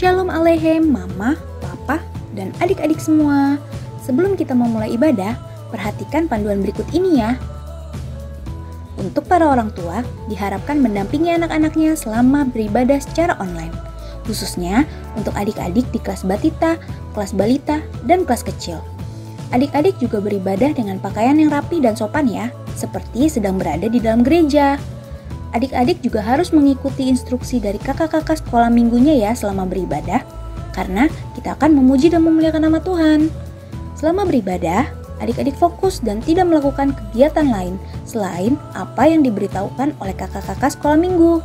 Shalom Aleichem, Mama, Papa, dan adik-adik semua. Sebelum kita memulai ibadah, perhatikan panduan berikut ini ya. Untuk para orang tua, diharapkan mendampingi anak-anaknya selama beribadah secara online. Khususnya untuk adik-adik di kelas batita, kelas balita, dan kelas kecil. Adik-adik juga beribadah dengan pakaian yang rapi dan sopan ya, seperti sedang berada di dalam gereja. Adik-adik juga harus mengikuti instruksi dari kakak-kakak sekolah minggunya ya selama beribadah, karena kita akan memuji dan memuliakan nama Tuhan. Selama beribadah, adik-adik fokus dan tidak melakukan kegiatan lain selain apa yang diberitahukan oleh kakak-kakak sekolah minggu.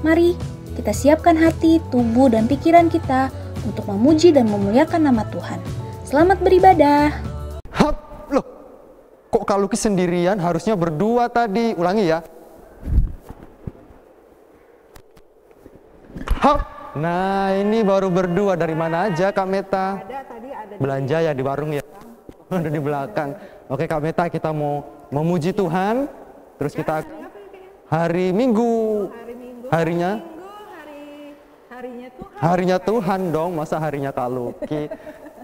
Mari kita siapkan hati, tubuh, dan pikiran kita untuk memuji dan memuliakan nama Tuhan. Selamat beribadah. Hap, loh, kok Kak Luki sendirian? Harusnya berdua tadi. Ulangi ya. Hap. Nah, ini baru berdua. Dari mana aja Kak Meta? Belanja ya di warung ya? Ada di belakang. Oke Kak Meta, kita mau memuji Tuhan. Terus kita hari Minggu. Harinya Tuhan. Harinya Tuhan dong, masa harinya Kak Luki.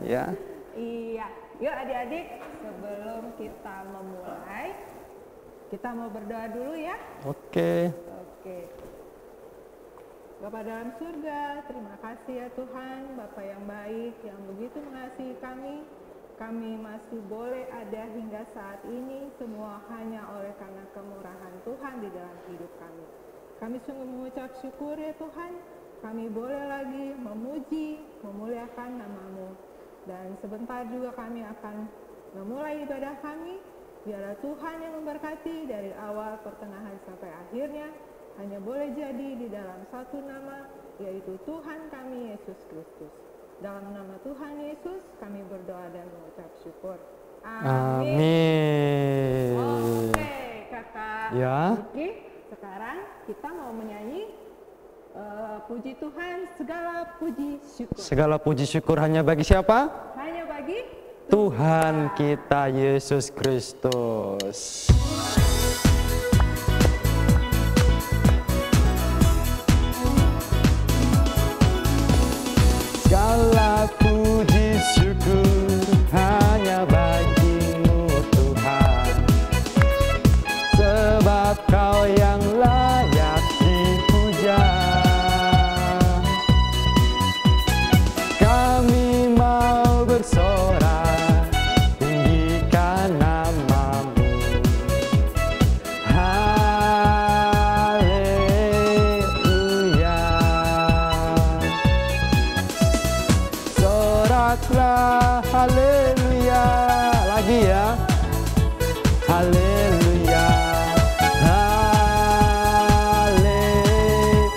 Ya. Iya. Yuk adik-adik, sebelum kita memulai, kita mau berdoa dulu ya. Oke. Bapa dalam surga, terima kasih ya Tuhan, Bapa yang baik, yang begitu mengasihi kami. Kami masih boleh ada hingga saat ini, semua hanya oleh karena kemurahan Tuhan di dalam hidup kami. Kami sungguh mengucap syukur ya Tuhan, kami boleh lagi memuji, memuliakan nama-Mu. Dan sebentar juga kami akan memulai ibadah kami, biarlah Tuhan yang memberkati dari awal, pertengahan, sampai akhirnya. Hanya boleh jadi di dalam satu nama, yaitu Tuhan kami Yesus Kristus. Dalam nama Tuhan Yesus kami berdoa dan mengucap syukur. Amin. Oke, Kakak Luki, sekarang kita mau menyanyi puji Tuhan, segala puji syukur. Segala puji syukur hanya bagi siapa? Hanya bagi Tuhan kita Yesus Kristus. Segala puji syukur hanya bagi-Mu Tuhan, sebab Kau yang layak dipuja. Kami mau bersorak, tinggikan nama-Mu. Haleluya, lagi ya, haleluya,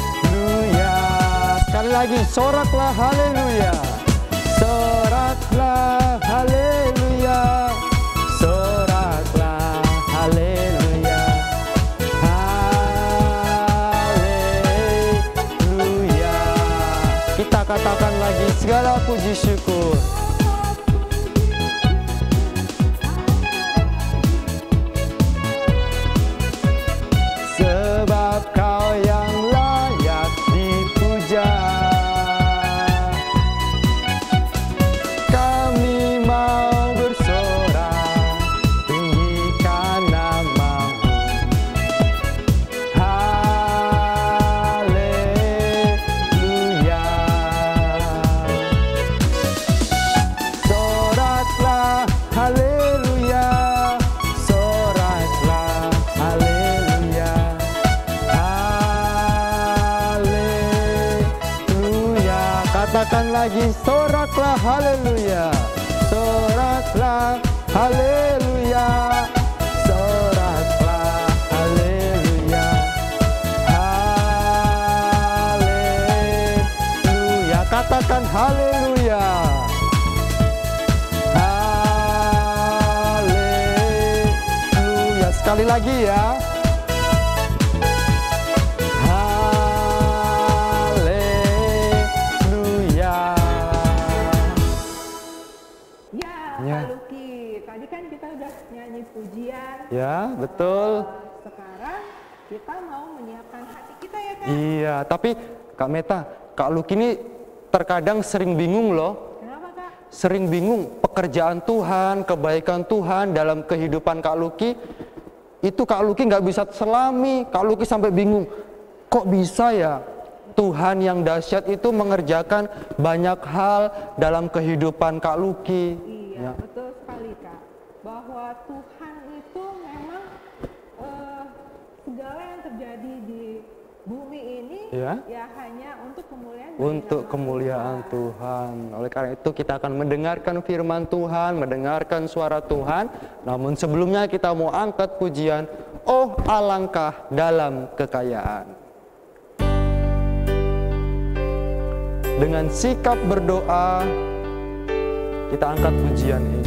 haleluya, sekali lagi, soraklah haleluya, soraklah haleluya, soraklah haleluya, haleluya. Kita katakan lagi, segala puji syukur. Kau yang layak dipuja. Kami mau bersorak, tinggikan nama-Mu. Haleluya. Soraklah haleluya, soraklah haleluya. Katakan lagi, soraklah haleluya, soraklah haleluya, soraklah haleluya, haleluya. Katakan haleluya, haleluya. Sekali lagi ya. Kak Luki, tadi kan kita udah nyanyi pujian. Ya, betul. Sekarang kita mau menyiapkan hati kita ya Kak. Iya, tapi Kak Meta, Kak Luki ini terkadang sering bingung loh. Kenapa, Kak? Sering bingung pekerjaan Tuhan, kebaikan Tuhan dalam kehidupan Kak Luki. Itu Kak Luki nggak bisa selami. Kak Luki sampai bingung, kok bisa ya Tuhan yang dahsyat itu mengerjakan banyak hal dalam kehidupan Kak Luki. Iya, betul sekali, Kak. Bahwa Tuhan itu memang segala yang terjadi di bumi ini ya hanya untuk kemuliaan kemuliaan Tuhan. Oleh karena itu kita akan mendengarkan firman Tuhan, mendengarkan suara Tuhan. Namun sebelumnya kita mau angkat pujian, Oh alangkah dalam kekayaan. Dengan sikap berdoa kita angkat pujian ini.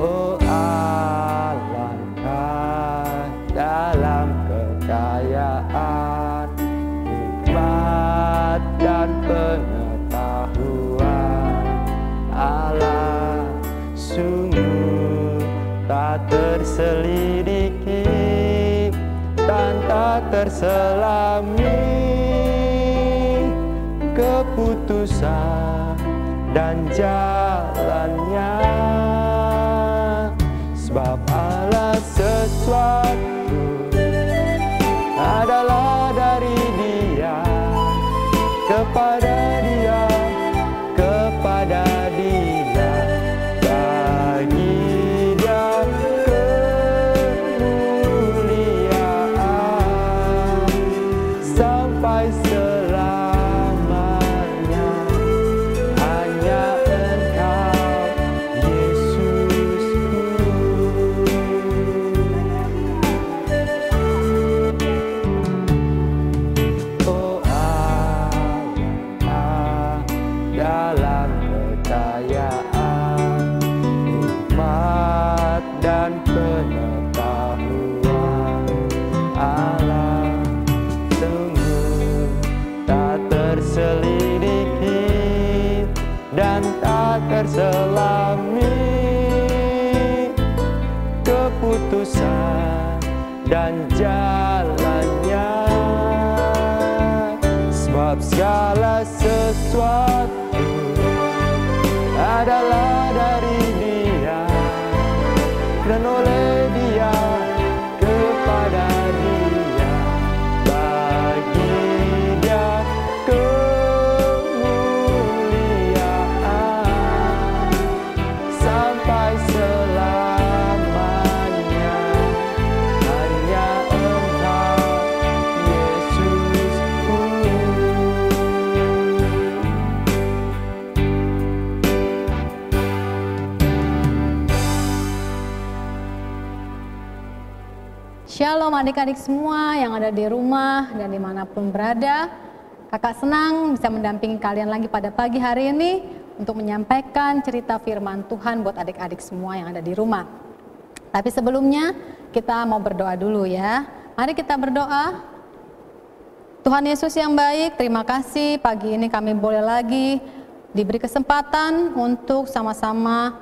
Oh alangkah dalam kekayaan, hikmat dan pengetahuan Allah, sungguh tak terselidiki dan tak terselami keputusan dan jalannya. Sebab Allah sesuatu adalah dari Dia, kepada Dia, kepada Dia, bagi Dia kemuliaan sampai selamanya. Hanya Engkau Yesusku. Oh Allah dalam kekayaan, hikmat dan pengetahuan Allah, sungguh tak terselidiki dan tak terselami keputusan dan jalannya. Sebab segala sesuatu adalah dari Dia dan oleh Dia, kepada Dia, bagi Dia kemuliaan sampai selamanya. Hanya Engkau Yesusku. Shalom adik-adik semua yang ada di rumah dan dimanapun berada. Kakak senang bisa mendampingi kalian lagi pada pagi hari ini untuk menyampaikan cerita firman Tuhan buat adik-adik semua yang ada di rumah. Tapi sebelumnya kita mau berdoa dulu ya. Mari kita berdoa. Tuhan Yesus yang baik, terima kasih pagi ini kami boleh lagi diberi kesempatan untuk sama-sama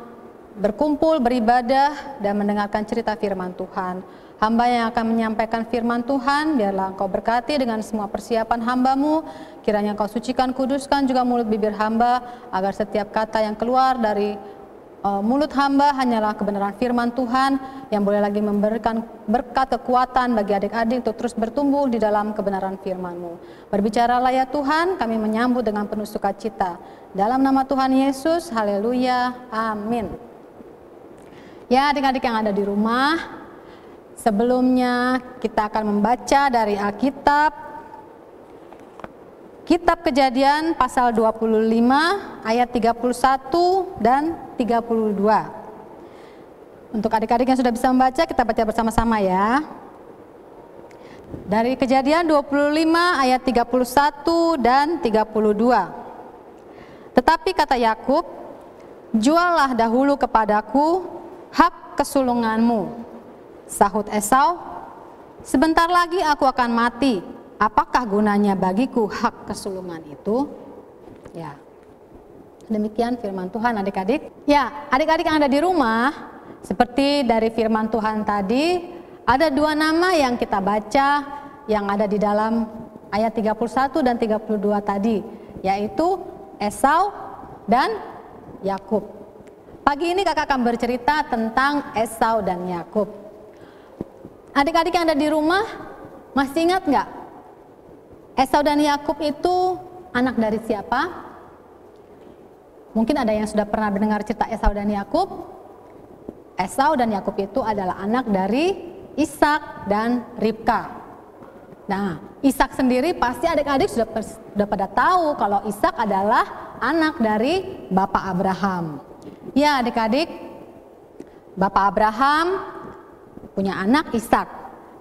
berkumpul, beribadah, dan mendengarkan cerita firman Tuhan. Hamba yang akan menyampaikan firman Tuhan, biarlah Engkau berkati dengan semua persiapan hamba-Mu. Kiranya Engkau sucikan, kuduskan juga mulut bibir hamba, agar setiap kata yang keluar dari mulut hamba hanyalah kebenaran firman Tuhan yang boleh lagi memberikan berkat kekuatan bagi adik-adik untuk terus bertumbuh di dalam kebenaran firman-Mu. Berbicaralah ya Tuhan, kami menyambut dengan penuh sukacita. Dalam nama Tuhan Yesus, haleluya, amin. Ya adik-adik yang ada di rumah, sebelumnya kita akan membaca dari Alkitab, Kitab Kejadian pasal 25 ayat 31 dan 32. Untuk adik-adik yang sudah bisa membaca, kita baca bersama-sama ya. Dari Kejadian 25 ayat 31 dan 32. Tetapi kata Yakub, juallah dahulu kepadaku hak kesulunganmu. Sahut Esau, sebentar lagi aku akan mati. Apakah gunanya bagiku hak kesulungan itu? Ya, demikian firman Tuhan adik-adik. Ya, adik-adik yang ada di rumah, seperti dari firman Tuhan tadi, Ada dua nama yang kita baca yang ada di dalam ayat 31 dan 32 tadi, yaitu Esau dan Yakub. Pagi ini kakak akan bercerita tentang Esau dan Yakub. Adik-adik yang ada di rumah masih ingat nggak? Esau dan Yakub itu anak dari siapa? Mungkin ada yang sudah pernah mendengar cerita Esau dan Yakub. Esau dan Yakub itu adalah anak dari Ishak dan Ribka. Nah, Ishak sendiri pasti adik-adik sudah pada tahu kalau Ishak adalah anak dari Bapak Abraham. Ya adik-adik, Bapak Abraham punya anak Ishak.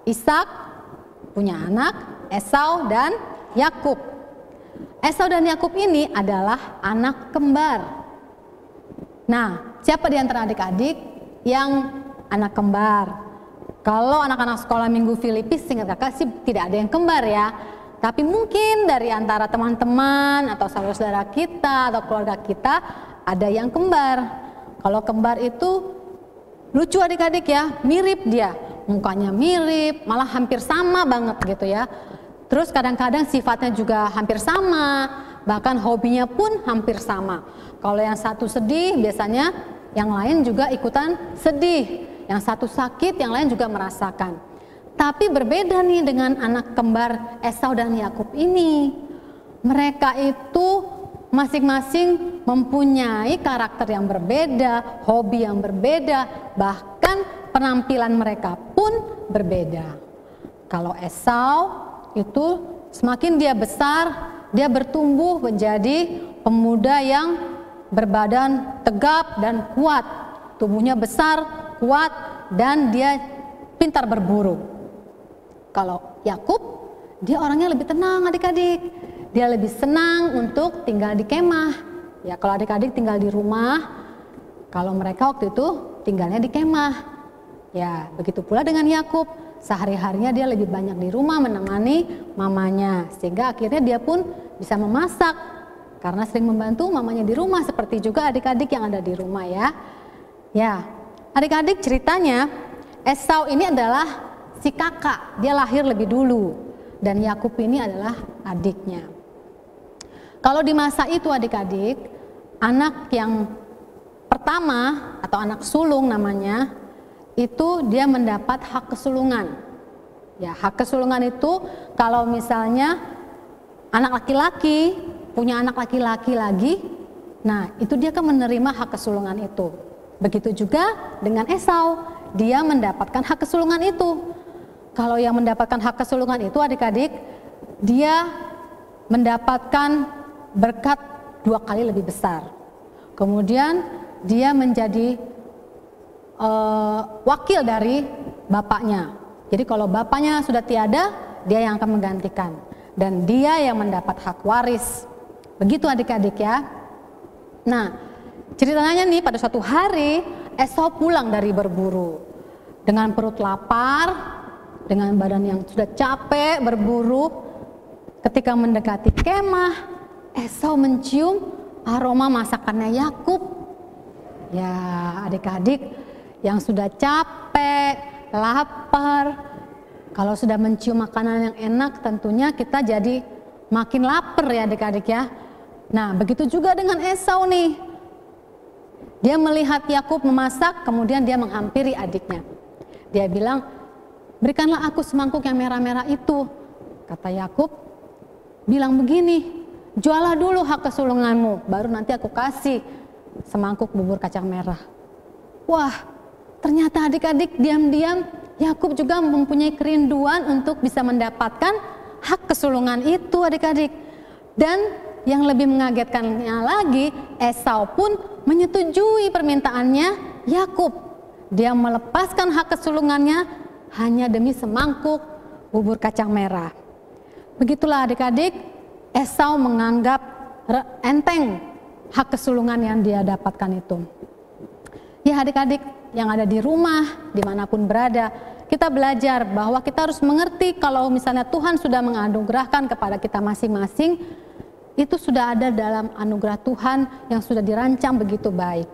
Ishak punya anak Esau dan Yakub. Esau dan Yakub ini adalah anak kembar. Nah, siapa di antara adik-adik yang anak kembar? Kalau anak-anak sekolah minggu Filipis, seingat kakak sih tidak ada yang kembar ya. Tapi mungkin dari antara teman-teman atau saudara-saudara kita atau keluarga kita ada yang kembar. Kalau kembar itu lucu adik-adik ya, mirip dia. Mukanya mirip, malah hampir sama banget gitu ya. Terus kadang-kadang sifatnya juga hampir sama, bahkan hobinya pun hampir sama. Kalau yang satu sedih, biasanya yang lain juga ikutan sedih. Yang satu sakit, yang lain juga merasakan. Tapi berbeda nih dengan anak kembar Esau dan Yakub ini. Mereka itu masing-masing mempunyai karakter yang berbeda, hobi yang berbeda, bahkan penampilan mereka pun berbeda. Kalau Esau itu semakin dia besar, dia bertumbuh menjadi pemuda yang berbadan tegap dan kuat. Tubuhnya besar, kuat, dan dia pintar berburu. Kalau Yakub, dia orangnya lebih tenang adik-adik. Dia lebih senang untuk tinggal di kemah. Ya, kalau adik-adik tinggal di rumah, kalau mereka waktu itu tinggalnya di kemah. Ya, begitu pula dengan Yakub. Sehari-harinya dia lebih banyak di rumah menemani mamanya, sehingga akhirnya dia pun bisa memasak karena sering membantu mamanya di rumah, seperti juga adik-adik yang ada di rumah ya. Ya, adik-adik ceritanya Esau ini adalah si kakak, dia lahir lebih dulu, dan Yakub ini adalah adiknya. Kalau di masa itu adik-adik, anak yang pertama atau anak sulung namanya, itu dia mendapat hak kesulungan. Ya, hak kesulungan itu kalau misalnya anak laki-laki punya anak laki-laki lagi, nah itu dia akan menerima hak kesulungan itu. Begitu juga dengan Esau, dia mendapatkan hak kesulungan itu. Kalau yang mendapatkan hak kesulungan itu adik-adik, dia mendapatkan berkat 2 kali lebih besar. Kemudian dia menjadi wakil dari bapaknya. Jadi kalau bapaknya sudah tiada, dia yang akan menggantikan. Dan dia yang mendapat hak waris. Begitu adik-adik ya. Nah, ceritanya nih pada suatu hari Esau pulang dari berburu dengan perut lapar, dengan badan yang sudah capek berburu. Ketika mendekati kemah, Esau mencium aroma masakannya Yakub. Ya adik-adik yang sudah capek, lapar, kalau sudah mencium makanan yang enak tentunya kita jadi makin lapar ya adik-adik ya. Nah begitu juga dengan Esau nih. Dia melihat Yakub memasak, kemudian dia menghampiri adiknya. Dia bilang, berikanlah aku semangkuk yang merah-merah itu. Kata Yakub, bilang begini, jualah dulu hak kesulunganmu, baru nanti aku kasih semangkuk bubur kacang merah. Wah, ternyata adik-adik diam-diam Yakub juga mempunyai kerinduan untuk bisa mendapatkan hak kesulungan itu adik-adik. Dan yang lebih mengagetkannya lagi, Esau pun menyetujui permintaannya Yakub. Dia melepaskan hak kesulungannya hanya demi semangkuk bubur kacang merah. Begitulah adik-adik, Esau menganggap enteng hak kesulungan yang dia dapatkan itu. Ya adik-adik yang ada di rumah, dimanapun berada, kita belajar bahwa kita harus mengerti kalau misalnya Tuhan sudah menganugerahkan kepada kita masing-masing, itu sudah ada dalam anugerah Tuhan yang sudah dirancang begitu baik.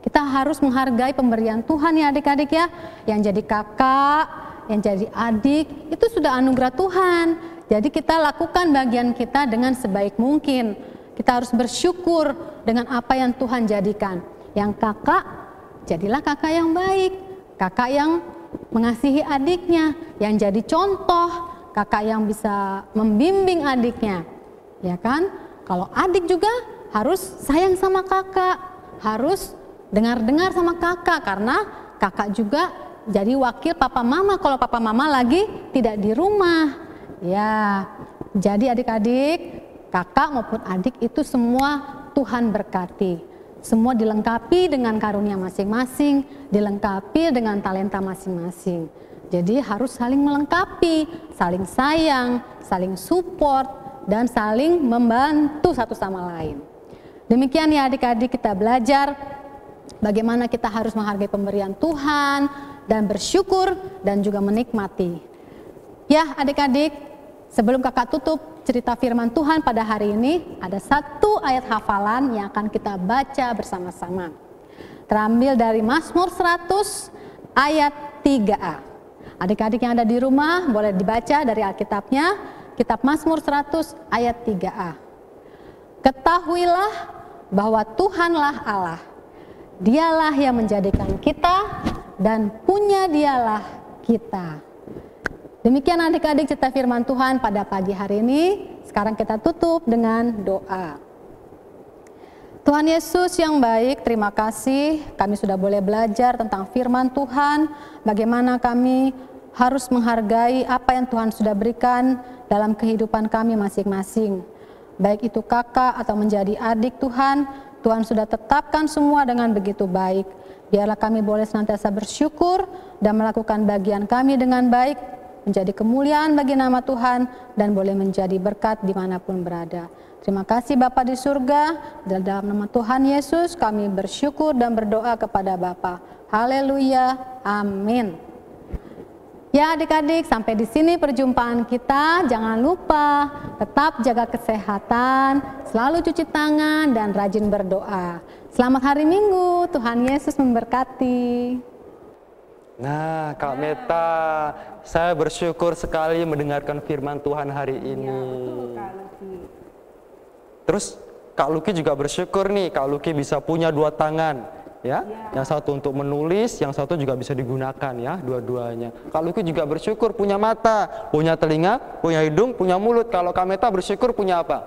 Kita harus menghargai pemberian Tuhan ya adik-adik ya, yang jadi kakak, yang jadi adik, itu sudah anugerah Tuhan. Jadi kita lakukan bagian kita dengan sebaik mungkin. Kita harus bersyukur dengan apa yang Tuhan jadikan. Yang kakak, jadilah kakak yang baik. Kakak yang mengasihi adiknya, yang jadi contoh, kakak yang bisa membimbing adiknya. Ya kan? Kalau adik juga harus sayang sama kakak, harus dengar-dengar sama kakak, karena kakak juga jadi wakil papa mama kalau papa mama lagi tidak di rumah. Ya, jadi adik-adik, kakak maupun adik itu semua Tuhan berkati. Semua dilengkapi dengan karunia masing-masing, dilengkapi dengan talenta masing-masing. Jadi harus saling melengkapi, saling sayang, saling support, dan saling membantu satu sama lain. Demikian ya adik-adik, kita belajar bagaimana kita harus menghargai pemberian Tuhan dan bersyukur dan juga menikmati. Ya adik-adik, sebelum kakak tutup cerita firman Tuhan pada hari ini, ada satu ayat hafalan yang akan kita baca bersama-sama. Terambil dari Mazmur 100 ayat 3a. Adik-adik yang ada di rumah boleh dibaca dari Alkitabnya, kitab Mazmur 100 ayat 3a. Ketahuilah bahwa Tuhanlah Allah. Dialah yang menjadikan kita dan punya dialah kita. Demikian adik-adik cerita firman Tuhan pada pagi hari ini. Sekarang kita tutup dengan doa. Tuhan Yesus yang baik, terima kasih kami sudah boleh belajar tentang firman Tuhan. Bagaimana kami harus menghargai apa yang Tuhan sudah berikan dalam kehidupan kami masing-masing. Baik itu kakak atau menjadi adik Tuhan, Tuhan sudah tetapkan semua dengan begitu baik. Biarlah kami boleh senantiasa bersyukur dan melakukan bagian kami dengan baik, menjadi kemuliaan bagi nama Tuhan dan boleh menjadi berkat dimanapun berada. Terima kasih Bapa di surga, dalam nama Tuhan Yesus kami bersyukur dan berdoa kepada Bapa. Haleluya, amin. Ya adik-adik, sampai di sini perjumpaan kita. Jangan lupa tetap jaga kesehatan, selalu cuci tangan dan rajin berdoa. Selamat hari Minggu, Tuhan Yesus memberkati. Nah, Kak Meta, saya bersyukur sekali mendengarkan firman Tuhan hari ini. Ya, betul, Kak Luki. Terus Kak Luki juga bersyukur nih, Kak Luki bisa punya dua tangan. Ya, yang satu untuk menulis, yang satu juga bisa digunakan ya, dua-duanya. Kak Luki juga bersyukur punya mata, punya telinga, punya hidung, punya mulut. Kalau Kak Meta bersyukur punya apa?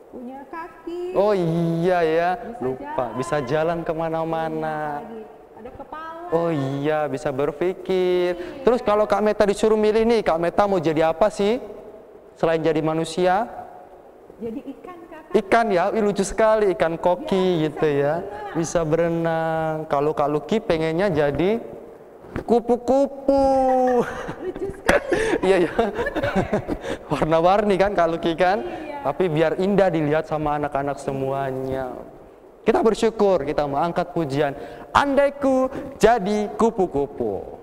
Punya kaki. Oh iya ya, Bisa lupa, jalan. bisa jalan kemana-mana. Ada kepala. Oh iya, bisa berpikir. Terus kalau Kak Meta disuruh milih nih, Kak Meta mau jadi apa sih? Selain jadi manusia? Jadi ikan, Kakak. Ikan ya, lucu sekali, ikan koki gitu ya. Bisa berenang. Kalau Kak Luki pengennya jadi kupu-kupu. Lucu sekali. Iya ya. Warna-warni kan Kak Luki kan? Tapi biar indah dilihat sama anak-anak semuanya. Kita bersyukur, kita mengangkat pujian. Andaiku jadi kupu-kupu.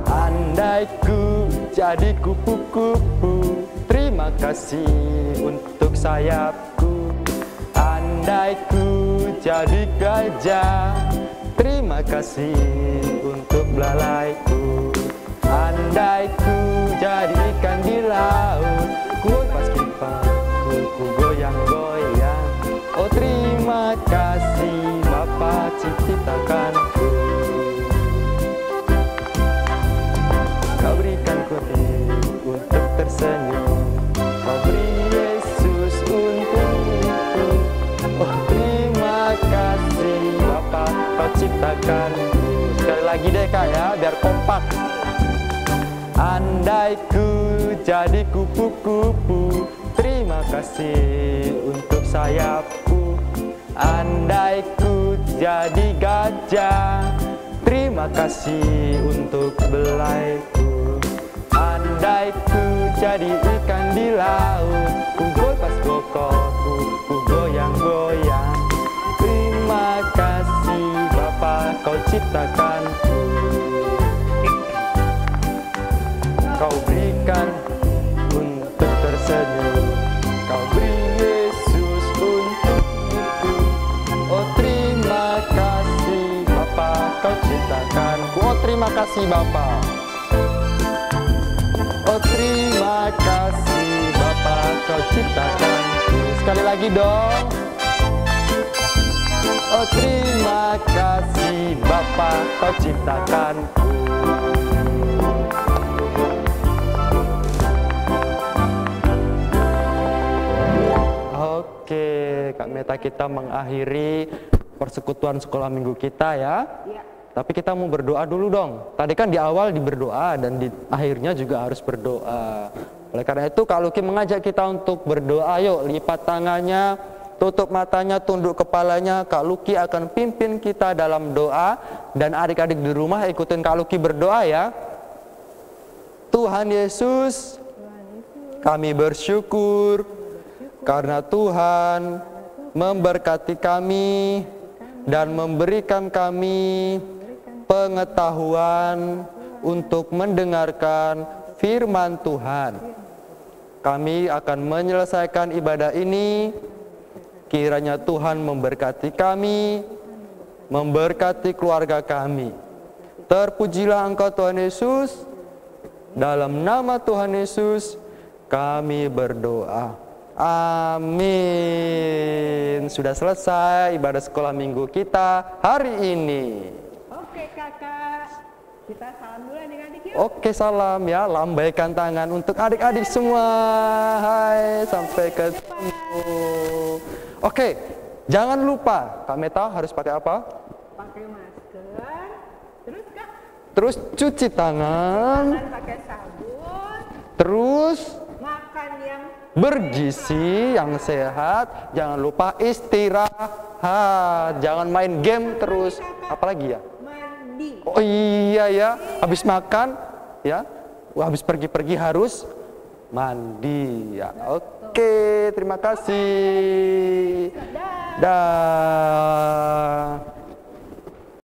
Andaiku jadi kupu-kupu, terima kasih untuk sayapku. Andaiku jadi gajah, terima kasih untuk belalaiku. Andaiku jadi ikan di laut, ku pas kipaku, ku goyang-goyang. Oh terima kasih Bapa ciptakanku. Kau berikan kutik untuk tersenyum, kau beri Yesus untukku. Oh terima kasih Bapa kau ciptakanku. Sekali lagi deh Kak ya, biar kompak. Andaiku jadi kupu-kupu, terima kasih untuk sayapku. Andaiku jadi gajah, terima kasih untuk belaiku. Andaiku jadi ikan di laut, ku pas kokokku, ku goyang-goyang. Terima kasih Bapa kau ciptakanku. Kau berikan untuk tersenyum, kau beri Yesus untukku. kasih Bapa. Oh terima kasih Bapa, kau ciptakanku. Sekali lagi dong. Oh terima kasih Bapa, kau ciptakanku. Oke, Kak Meta, kita mengakhiri persekutuan sekolah minggu kita ya. Tapi kita mau berdoa dulu dong. Tadi kan di awal berdoa dan di akhirnya juga harus berdoa. Oleh karena itu Kak Luki mengajak kita untuk berdoa. Yuk lipat tangannya, tutup matanya, tunduk kepalanya. Kak Luki akan pimpin kita dalam doa. Dan adik-adik di rumah ikutin Kak Luki berdoa ya. Tuhan Yesus, kami bersyukur karena Tuhan memberkati kami dan memberikan kami pengetahuan untuk mendengarkan firman Tuhan. Kami akan menyelesaikan ibadah ini. Kiranya Tuhan memberkati kami, memberkati keluarga kami. Terpujilah Engkau Tuhan Yesus. Dalam nama Tuhan Yesus kami berdoa. Amin. Sudah selesai ibadah sekolah minggu kita hari ini. Oke kakak, kita salam dulu adik-adik yuk. Oke, salam ya. Lambaikan tangan untuk adik-adik semua. Hai, sampai ketemu. Oke, jangan lupa Kak Meta harus pakai apa? Pakai masker, terus kak, Terus cuci tangan. dan pakai sabun, Terus makan yang bergizi yang sehat, jangan lupa istirahat, jangan main game terus, apalagi ya? mandi. Oh iya ya, habis makan ya, habis pergi-pergi harus mandi ya. Oke, terima kasih. Dah.